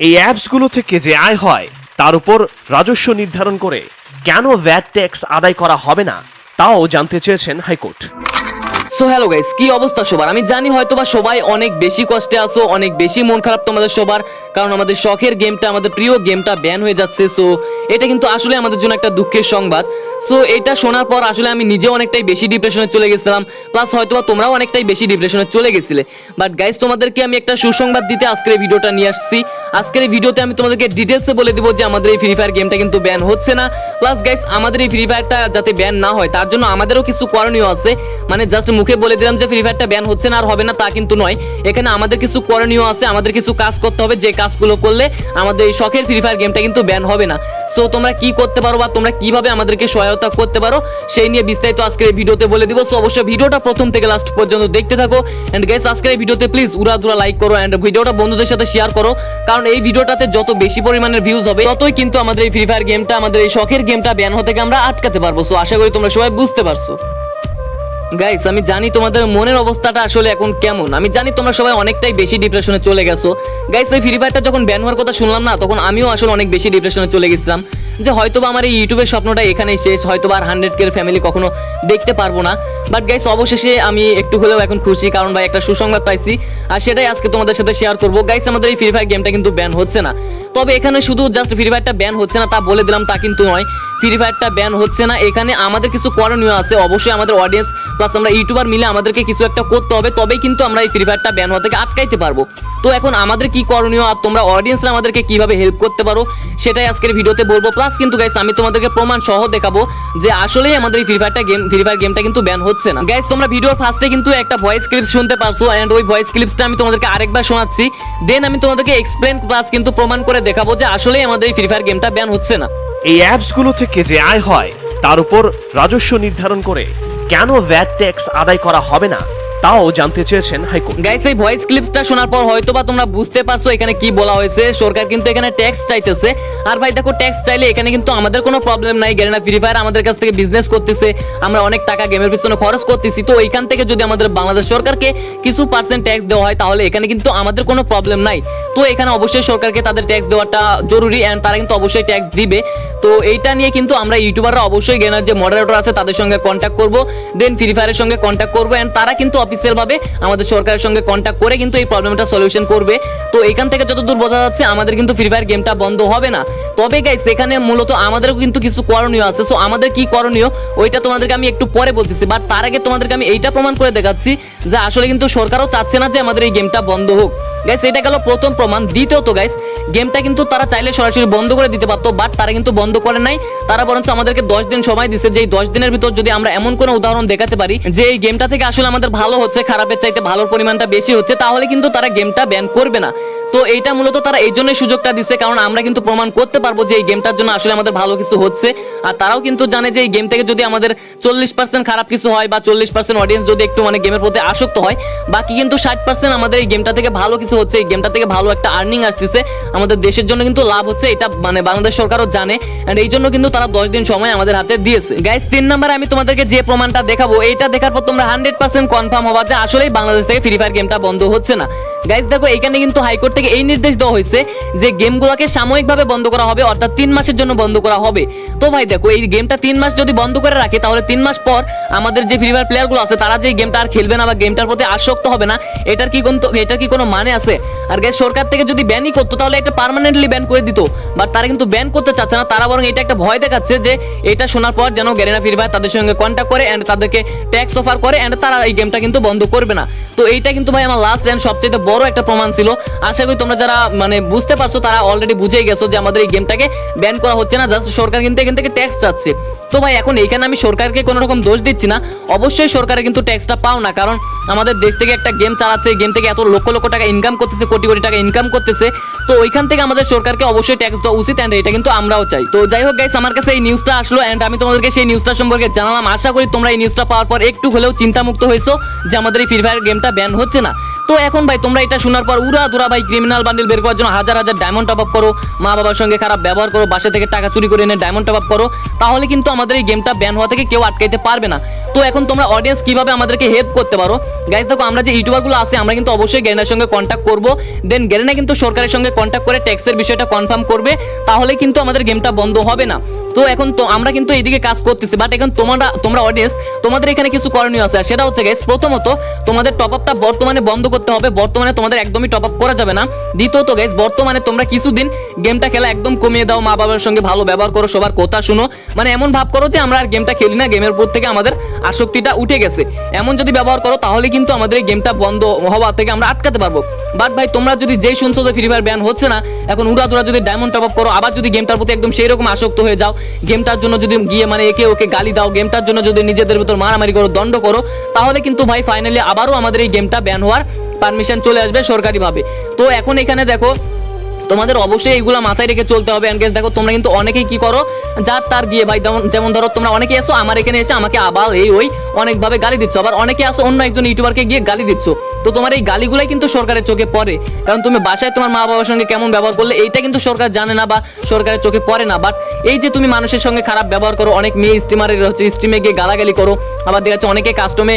এই অ্যাপসগুলো থেকে যে আয় হয় তার উপর রাজস্ব নির্ধারণ করে কেন ভ্যাট ট্যাক্স আদায় করা হবে না তাও জানতে চেয়েছেন হাইকোর্ট। সো হ্যালো গাইস, কি অবস্থা সবার? আমি জানি হয়তোবা সবাই অনেক বেশি কষ্টে আছো, অনেক বেশি মন খারাপ তোমাদের সবার, কারণ আমাদের শখের গেমটা, আমাদের প্রিয় গেমটা ব্যান হয়ে যাচ্ছে। সো এটা কিন্তু আসলে আমাদের জন্য একটা দুঃখের সংবাদ। সো এটা শোনার পর আসলে আমি নিজে অনেকটাই বেশি ডিপ্রেশনে চলে গেছিলাম, প্লাস হয়তোবা তোমরাও অনেকটাই বেশি ডিপ্রেশনে চলে গেছিলে। বাট গাইস, তোমাদেরকে আমি একটা সুসংবাদ দিতে আজকের এই ভিডিওটা নিয়ে আসছি। আজকের এই ভিডিওতে আমি তোমাদেরকে ডিটেলসে বলে দিব যে আমাদের এই ফ্রি ফায়ার গেমটা কিন্তু ব্যান হচ্ছে না। প্লাস গাইস, আমাদের এই ফ্রি ফায়ারটা যাতে ব্যান না হয় তার জন্য আমাদেরও কিছু করণীয় আছে। মানে জাস্ট মুখে বলে দিলাম যে ফ্রি ফায়ারটা ব্যান হচ্ছে না আর হবে না তা কিন্তু নয়, এখানে আমাদের কিছু করণীয় আছে, আমাদের কিছু কাজ করতে হবে, যে কাজগুলো করলে আমাদের এই শখের ফ্রি ফায়ার গেমটা কিন্তু ব্যান হবে না। সো তোমরা কি করতে পারো বা তোমরা কিভাবে আমাদেরকে সহায়তা করতে পারো সেই নিয়ে বিস্তারিত আজকের এই ভিডিওতে বলে দিব। সো অবশ্যই ভিডিওটা প্রথম থেকে লাস্ট পর্যন্ত দেখতে থাকো। এন্ড গাইস, আজকের এই ভিডিওতে প্লিজ উড়াধুরা লাইক করো এন্ড ভিডিওটা বন্ধুদের সাথে শেয়ার করো, কারণ এই ভিডিওটাতে যত বেশি পরিমাণের ভিউজ হবে ততই কিন্তু আমাদের এই ফ্রি ফায়ার গেমটা, আমাদের এই শখের গেমটা ব্যান হতে আমরা আটকাতে পারবো। সো আশা করি তোমরা সবাই বুঝতে পারছো। গাইস, আমি জানি তোমাদের মনের অবস্থাটা আসলে এখন কেমন, আমি জানি তোমরা সবাই অনেকটাই বেশি ডিপ্রেশনে চলে গেছো। গাইস, এই ফ্রি ফায়ারটা যখন ব্যান হওয়ার কথা শুনলাম না, তখন আমিও আসলে অনেক বেশি ডিপ্রেশনে চলে গেছিলাম যে হয়তোবা আমার এই ইউটিউবের স্বপ্নটা এখানেই শেষ, হয়তোবা আর 100K ফ্যামিলি কখনো দেখতে পারবো না। বাট গাইস, অবশেষে আমি একটু হলেও এখন খুশি, কারণ ভাই একটা সুসংবাদ পাইছি আর সেটাই আজকে তোমাদের সাথে শেয়ার করবো। গাইস, আমাদের এই ফ্রি ফায়ার গেমটা কিন্তু ব্যান হচ্ছে না। তবে এখানে শুধু জাস্ট ফ্রি ফায়ারটা ব্যান হচ্ছে না তা বলে দিলাম তা কিন্তু নয়, ফ্রি ফায়ারটা ব্যান হচ্ছে না, এখানে আমাদের কিছু করণীয় আছে। অবশ্যই আমাদের অডিয়েন্স প্লাস আমরা ইউটিউবার মিলে আমাদেরকে কিছু একটা করতে হবে, তবেই কিন্তু আমরা এই ফ্রি ফায়ারটা ব্যান হওয়া থেকে আটকাইতে পারবো। তো এখন আমাদের কি করণীয় আর তোমরা অডিয়েন্সরা আমাদেরকে কিভাবে হেল্প করতে পারো সেটাই আজকের ভিডিওতে বলবো। প্লাস কিন্তু গাইস, আমি তোমাদেরকে প্রমাণ সহ দেখাবো যে আসলেই আমাদের এই ফ্রি ফায়ার গেমটা কিন্তু ব্যান হচ্ছে না। গাইস, তোমরা ভিডিওর ফার্স্টে কিন্তু একটা ভয়েস ক্লিপস শুনতে পারছো এন্ড ওই ভয়েস ক্লিপসটা আমি তোমাদেরকে আরেকবার শোনাচ্ছি, দেন আমি তোমাদেরকে এক্সপ্লেন প্লাস কিন্তু প্রমাণ করে দেখাবো যে আসলেই আমাদের এই ফ্রি ফায়ার গেমটা ব্যান হচ্ছে না। এই অ্যাপসগুলো থেকে যে আয় হয় তার উপর রাজস্ব নির্ধারণ করে কেন ভ্যাট ট্যাক্স আদায় করা হবে না তাও জানতে চেয়েছেন হাইকোর্ট। গাইস, এই ভয়েস ক্লিপসটা শোনার পর হয়তোবা তোমরা বুঝতে পারছো এখানে কি বলা হয়েছে। সরকার কিন্তু এখানে ট্যাক্স চাইতেছে, আর ভাই দেখো, ট্যাক্স চাইলে এখানে কিন্তু আমাদের কোনো প্রবলেম নাই। গ্যারেনা ফ্রি ফায়ার আমাদের কাছ থেকে বিজনেস করতেছে, আমরা অনেক টাকা গেমের পিছনে খরচ করতেছি, তো এইখান থেকে যদি আমাদের বাংলাদেশ সরকারকে কিছু পার্সেন্ট ট্যাক্স দেওয়া হয় তাহলে এখানে কিন্তু আমাদের কোনো প্রবলেম নাই। তো এখানে অবশ্যই সরকারকে তাদের ট্যাক্স দেওয়াটা জরুরি এন্ড তারা কিন্তু অবশ্যই ট্যাক্স দিবে। তো এইটা নিয়ে কিন্তু আমরা ইউটিউবাররা অবশ্যই গ্যারেনার যে মডারেটর আছে তাদের সঙ্গে কন্ট্যাক্ট করবো, দেন ফ্রি ফায়ারের সঙ্গে কন্ট্যাক্ট করবো এন্ড তারা কিন্তু অফিসিয়াল ভাবে আমাদের সরকারের সঙ্গে কন্ট্যাক্ট করে কিন্তু এই প্রবলেমটা সলিউশন করবে। তো এখান থেকে যতদূর বোঝা যাচ্ছে আমাদের কিন্তু ফ্রি ফায়ার গেমটা বন্ধ হবে না। তবে গাইস, এখানে মূলত আমাদেরও কিন্তু কিছু করণীয় আছে। সো আমাদের কি করণীয় ওইটা তোমাদেরকে আমি একটু পরে বলতেছি, বাট তার আগে তোমাদেরকে আমি এইটা প্রমাণ করে দেখাচ্ছি যে আসলে কিন্তু সরকারও চাচ্ছে না যে আমাদের এই গেমটা বন্ধ হোক। গাইস, এটা গেল প্রথম প্রমাণ। দ্বিতীয়ত গাইস, গেমটা কিন্তু তারা চাইলে সরাসরি বন্ধ করে দিতে পারতো, বাট তারা কিন্তু বন্ধ করে নাই। তারা বরঞ্চ আমাদেরকে 10 দিন সময় দিচ্ছে, যে এই 10 দিনের ভিতর যদি আমরা এমন কোনো উদাহরণ দেখাতে পারি যে এই গেমটা থেকে আসলে আমাদের ভালো হচ্ছে, খারাপের চাইতে ভালোর পরিমাণটা বেশি হচ্ছে, তাহলে কিন্তু তারা গেমটা ব্যান করবে না। তো এইটা মূলত তারা এই জন্যই সুযোগটা দিচ্ছে, কারণ আমরা কিন্তু প্রমাণ করতে পারবো যে এই গেমটার জন্য আসলে আমাদের ভালো কিছু হচ্ছে। আর তারাও কিন্তু জানে যে এই গেম থেকে যদি আমাদের 40% খারাপ কিছু হয় বা 40% অডিয়েন্স যদি একটু মানে গেমের প্রতি আসক্ত হয়, বাকি কিন্তু 60% আমাদের এই গেমটা থেকে ভালো কিছু হচ্ছে, এই গেমটা থেকে ভালো একটা আর্নিং আসতেছে, আমাদের দেশের জন্য কিন্তু লাভ হচ্ছে। এটা মানে বাংলাদেশ সরকারও জানে এন্ড এই জন্য কিন্তু তারা 10 দিন সময় আমাদের হাতে দিয়েছে। গাইস, 3 নম্বরে আমি তোমাদেরকে যে প্রমাণটা দেখাবো, এইটা দেখার পর তোমরা 100% কনফার্ম হবা যে আসলেই বাংলাদেশ থেকে ফ্রি ফায়ার গেমটা বন্ধ হচ্ছে না। গাইস দেখো, এখানে কিন্তু হাইকোর্ট থেকে এই নির্দেশ দেওয়া হয়েছে যে গেমগুলোকে সাময়িকভাবে বন্ধ করা হবে, অর্থাৎ 3 মাসের জন্য বন্ধ করা হবে। তো ভাই দেখো, এই গেমটা 3 মাস যদি বন্ধ করে রাখে তাহলে 3 মাস পর আমাদের যে ফ্রি ফায়ার প্লেয়ারগুলো আছে তারা যে গেমটা আর খেলবে না বা গেমটার প্রতি আসক্ত হবে না, এটার কি কোনো মানে আছে? আর গাইস, সরকার থেকে যদি ব্যানই করতো তাহলে এটা পার্মানেন্টলি ব্যান করে দিত, বাট তারা কিন্তু ব্যান করতে চাচ্ছে না। তারা বরং এটা একটা ভয় দেখাচ্ছে যে এটা শোনার পর যেন গ্যারেনা ফ্রি ফায়ার তাদের সঙ্গে কন্ট্যাক্ট করে এন্ড তাদেরকে ট্যাক্স অফার করে এন্ড তারা এই গেমটা কিন্তু বন্ধ করবে না। তো এইটা কিন্তু ভাই আমার লাস্ট এন্ড সবচেয়ে বড় একটা প্রমাণ ছিল। আশা করি তোমরা যারা মানে বুঝতে পারছো তারা অলরেডি বুঝেই গেছো যে আমাদের এই গেমটাকে ব্যান করা হচ্ছে না, জাস্ট সরকার কিন্তু এখান থেকে ট্যাক্স চাচ্ছে। তো ভাই এখন এইখানে আমি সরকারকে কোনো রকম দোষ দিচ্ছি না, অবশ্যই সরকারের কিন্তু ট্যাক্সটা পাও না, কারণ আমাদের দেশ থেকে একটা গেম চালাচ্ছে, এই গেম থেকে এত লক্ষ লক্ষ টাকা ইনকাম করতেছে, কোটি কোটি টাকা ইনকাম করতেছে। তো ওইখান থেকে আমাদের সরকারকে অবশ্যই ট্যাক্স দেওয়া উচিত এন্ড এটা কিন্তু আমরাও চাই। তো যাই হোক গাইস, আমার কাছে এই নিউজটা আসলো এন্ড আমি তোমাদেরকে সেই নিউজটা সম্পর্কে জানালাম। আশা করি তোমরা এই নিউজটা পাওয়ার পর একটু হলেও চিন্তামুক্ত হয়েছো যে আমাদের এই ফ্রি ফায়ার গেমটা ব্যান হচ্ছে না। তো তো এখন ভাই তোমরা এটা শোনার পর উড়া দুরা ভাই ক্রিমিনাল বান্ডিল বের করার জন্য হাজার হাজার ডায়মন্ড টপ আপ করো, মা বাবার সঙ্গে খারাপ ব্যবহার করো, বাসা থেকে টাকা চুরি করে এনে ডায়মন্ড টপ আপ করো, তাহলে কিন্তু আমাদের এই গেমটা ব্যান হওয়া থেকে কেউ আটকাইতে পারবে না। তো এখন তোমরা অডিয়েন্স কিভাবে আমাদেরকে হেল্প করতে পারো গাইজ, দেখো আমরা যে ইউটিউবারগুলো আছে আমরা কিন্তু অবশ্যই গ্যারেনার সঙ্গে কন্ট্যাক্ট করব, দেন গ্যারেনা কিন্তু সরকারের সঙ্গে কন্ট্যাক্ট করে ট্যাক্সের বিষয়টা কনফার্ম করবে, তাহলে কিন্তু আমাদের গেমটা বন্ধ হবে না। তো এখন তো আমরা কিন্তু এইদিকে কাজ করতেছি, বাট এখন তোমরা অডিয়েন্স তোমাদের এখানে কিছু করণীয় আছে, আর সেটা হচ্ছে গাইস প্রথমত তোমাদের টপ আপটা বর্তমানে বন্ধ করতে হবে, বর্তমানে তোমাদের একদমই টপ আপ করা যাবে না। দ্বিতীয়ত গাইস বর্তমানে তোমরা কিছুদিন গেমটা খেলা একদম কমিয়ে দাও, মা বাবার সঙ্গে ভালো ব্যবহার করো, সবার কথা শুনো, মানে এমন ভাব করো যে আমরা আর গেমটা খেলি না, গেমের উপর থেকে আমাদের আসক্তিটা উঠে গেছে, এমন যদি ব্যবহার করো তাহলে কিন্তু আমাদের এই গেমটা বন্ধ হওয়া থেকে আমরা আটকাতে পারবো। বাট ভাই তোমরা যদি যেই শুনছো যে ফ্রি ফায়ার ব্যান হচ্ছে না, এখন উড়াদুরা যদি ডায়মন্ড টপ আপ করো, আবার যদি গেমটার প্রতি একদম সেই রকম আসক্ত হয়ে যাও, গেমটার জন্য যদি গিয়ে মানে একে ওকে গালি দাও, গেমটার জন্য যদি নিজেদের ভিতর মারামারি করো, দণ্ড করো, তাহলে কিন্তু ভাই ফাইনালি আবারও আমাদের এই গেমটা ব্যান হওয়ার পারমিশন চলে আসবে সরকারিভাবে। তো এখন এখানে দেখো তোমাদের অবশ্যই এইগুলা মাথায় রেখে চলতে হবে। এন্ড গাইস দেখো তোমরা কিন্তু অনেকেই কি করো, যার তার গিয়ে ভাই যেমন ধরো তোমরা অনেকেই আসো আমার এখানে এসে আমাকে আবার এই ওই অনেকভাবে গালি দিচ্ছ, আবার অনেকে আসো অন্য একজন ইউটিউবারকে গিয়ে গালি দিচ্ছ। তো তোমার এই গালিগুলাই কিন্তু সরকারের চোখে পড়ে, কারণ তুমি বাসায় তোমার মা বাবার সঙ্গে কেমন ব্যবহার করলে এইটা কিন্তু সরকার জানে না বা সরকারের চোখে পড়ে না। বাট এই যে তুমি মানুষের সঙ্গে খারাপ ব্যবহার করো, অনেক মেয়ে স্টিমারের হচ্ছে স্ট্রিমে গিয়ে গালাগালি করো, আবার দেখা যাচ্ছে অনেকে কাস্টমে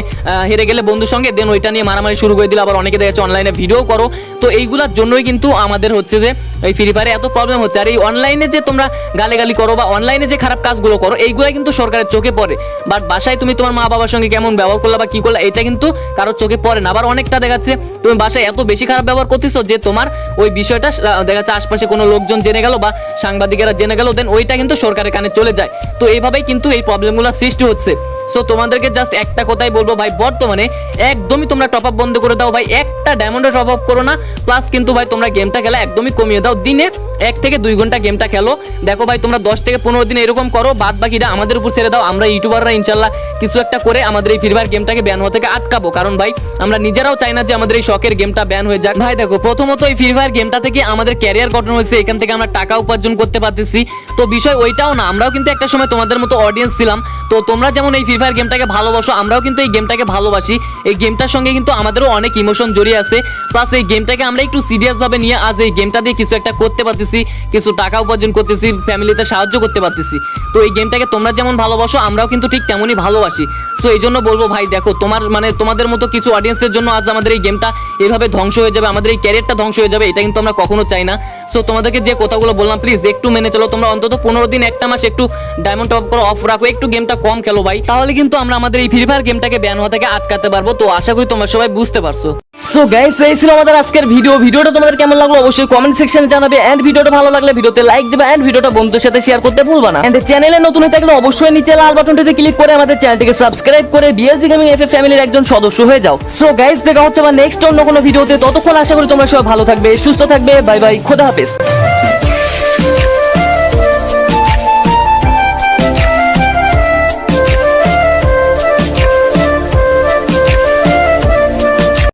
হেরে গেলে বন্ধুর সঙ্গে দেন ওইটা নিয়ে মারামারি শুরু করে দিলে, আবার অনেকে দেখা যাচ্ছে অনলাইনে ভিডিও করো। তো এইগুলোর জন্যই কিন্তু আমাদের হচ্ছে যে এই ফ্রি ফায়ারে এত প্রবলেম হচ্ছে। আর এই অনলাইনে যে তোমরা গালাগালি করো বা অনলাইনে যে খারাপ কাজগুলো করো, এইগুলাই কিন্তু সরকারের চোখে পড়ে, বাট বাসায় তুমি তোমার মা বাবার সঙ্গে কেমন ব্যবহার করলা বা কি করলা এটা কিন্তু কারোর চোখে পড়ে না। আবার অনেকটা দেখাচ্ছে তুমি বাসায় এত বেশি খারাপ ব্যবহার করতেছো যে তোমার ওই বিষয়টা দেখা যাচ্ছে আশপাশে কোনো লোকজন জেনে গেল বা সাংবাদিকেরা জেনে গেল, দেন ওইটা কিন্তু সরকারের কানে চলে যায়। তো এইভাবেই কিন্তু এই প্রবলেমগুলো সৃষ্টি হচ্ছে। সো তোমাদেরকে জাস্ট একটা কথাই বলবো ভাই, বর্তমানে একদমই তোমরা টপ আপ বন্ধ করে দাও ভাই, একটা ডায়মন্ডে টপ আপ করো না, প্লাস কিন্তু ভাই তোমরা গেমটা খেলা একদমই কমিয়ে দাও, দিনে 1 থেকে 2 ঘন্টা গেমটা খেলো। দেখো ভাই তোমরা 10 থেকে 15 দিন এরকম করো, বাদ বাকিটা আমাদের উপর ছেড়ে দাও, আমরা ইউটিউবাররা ইনশাল্লাহ কিছু একটা করে আমাদের এই ফ্রি ফায়ার গেমটাকে ব্যান হওয়া থেকে আটকাবো। কারণ ভাই আমরা নিজেরাও চাই না যে আমাদের এই শখের গেমটা ব্যান হয়ে যাক। ভাই দেখো প্রথমত এই ফ্রি ফায়ার গেমটা থেকে আমাদের ক্যারিয়ার গঠন হয়েছে, এখান থেকে আমরা টাকা উপার্জন করতে পারতেছি। তো বিষয় ওইটাও না, আমরাও কিন্তু একটা সময় তোমাদের মতো অডিয়েন্স ছিলাম। তো তোমরা যেমন এই ফ্রি ফায়ার গেমটাকে ভালোবাসো, আমরাও কিন্তু এই গেমটাকে ভালোবাসি, এই গেমটার সঙ্গে কিন্তু আমাদেরও অনেক ইমোশন জড়িয়ে আছে। প্লাস এই গেমটাকে আমরা একটু সিরিয়াস ভাবে নিয়ে আজ এই গেমটা দিয়ে কিছু একটা করতে পারতেছি, কিছু টাকা উপার্জন করতেছি, ফ্যামিলিতে সাহায্য করতে পারতেছি। তো এই গেমটাকে তোমরা যেমন ভালোবাসো আমরাও কিন্তু ঠিক তেমনই ভালোবাসি। সো এই জন্য বলবো ভাই দেখো তোমাদের মতো কিছু অডিয়েন্সের জন্য আজ আমাদের এই গেমটা এভাবে ধ্বংস হয়ে যাবে, আমাদের এই ক্যারিয়ারটা ধ্বংস হয়ে যাবে, এটা কিন্তু আমরা কখনো চাই না। সো তোমাদেরকে যে কথাগুলো বললাম প্লিজ একটু মেনে চলো, তোমরা অন্তত 15 দিন 1 মাস একটু ডায়মন্ড টপ করে অফ রাখো, একটু গেমটা কম খেলো ভাই, তাহলে কিন্তু আমরা আমাদের এই ফ্রি ফায়ার গেমটাকে ব্যান হওয়া থেকে আটকাতে পারবো। তো আশা করি তোমরা সবাই বুঝতে পারছো। সো গাইস এই ছিল আমাদের আজকের ভিডিওটা তোমাদের কেমন লাগলো অবশ্যই কমেন্ট সেকশনে জানাবে, এন্ড ভিডিওটা ভালো লাগলে ভিডিওতে লাইক দিবে, এন্ড ভিডিওটা বন্ধুদের সাথে শেয়ার করতে ভুলবা না। এন্ড চ্যানেলে নতুন হয়ে থাকলে অবশ্যই নিচে লাল বাটনটিতে ক্লিক করে আমাদের চ্যানেলটিকে সাবস্ক্রাইব করে বিএলজি গেমিং এফএ ফ্যামিলির একজন সদস্য হয়ে যাও। সো গাইস দেখা হচ্ছে আবার নেক্সট অন্য কোনো ভিডিওতে, ততক্ষণ আশা করি তোমরা সবাই ভালো থাকবে, সুস্থ থাকবে, বাই বাই, খোদা হাফেজ।